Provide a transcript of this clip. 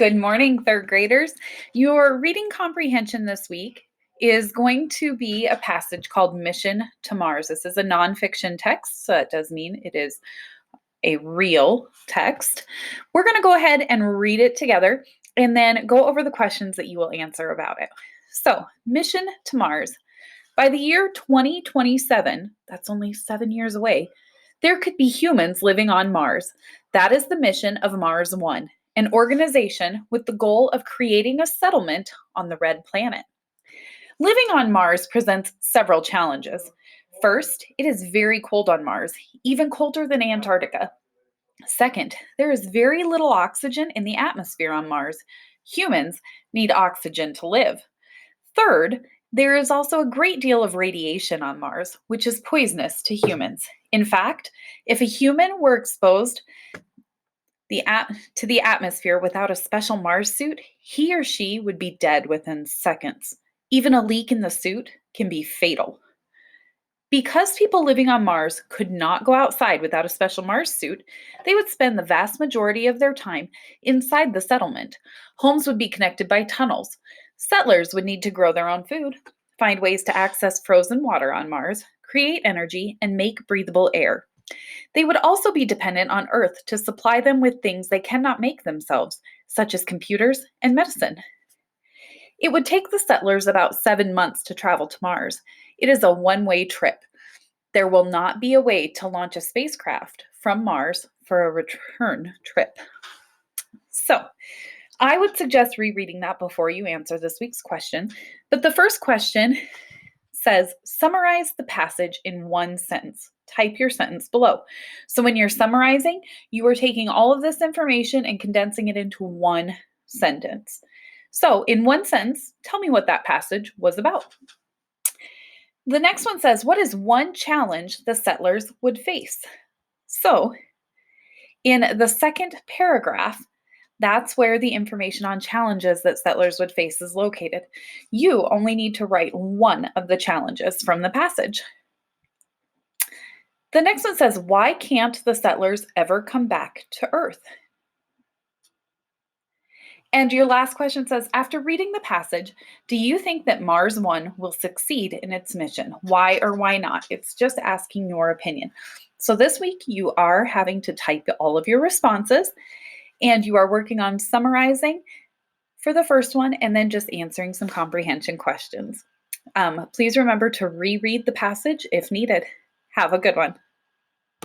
Good morning, third graders. Your reading comprehension this week is going to be a passage called Mission to Mars. This is a nonfiction text, so that does mean it is a real text. We're going to go ahead and read it together and then go over the questions that you will answer about it. So, Mission to Mars. By the year 2027, that's only 7 years away, there could be humans living on Mars. That is the mission of Mars One, an organization with the goal of creating a settlement on the red planet. Living on Mars presents several challenges. First, it is very cold on Mars, even colder than Antarctica. Second, there is very little oxygen in the atmosphere on Mars. Humans need oxygen to live. Third, there is also a great deal of radiation on Mars, which is poisonous to humans. In fact, if a human were exposed to the atmosphere without a special Mars suit, he or she would be dead within seconds. Even a leak in the suit can be fatal. Because people living on Mars could not go outside without a special Mars suit, they would spend the vast majority of their time inside the settlement. Homes would be connected by tunnels. Settlers would need to grow their own food, find ways to access frozen water on Mars, create energy, and make breathable air. They would also be dependent on Earth to supply them with things they cannot make themselves, such as computers and medicine. It would take the settlers about 7 months to travel to Mars. It is a one-way trip. There will not be a way to launch a spacecraft from Mars for a return trip. So, I would suggest rereading that before you answer this week's question. But the first question says, summarize the passage in one sentence. Type your sentence below. So when you're summarizing, you are taking all of this information and condensing it into one sentence. So in one sentence, tell me what that passage was about. The next one says, what is one challenge the settlers would face? So in the second paragraph, that's where the information on challenges that settlers would face is located. You only need to write one of the challenges from the passage. The next one says, why can't the settlers ever come back to Earth? And your last question says, after reading the passage, do you think that Mars One will succeed in its mission? Why or why not? It's just asking your opinion. So this week you are having to type all of your responses, and you are working on summarizing for the first one and then just answering some comprehension questions. Please remember to reread the passage if needed. Have a good one.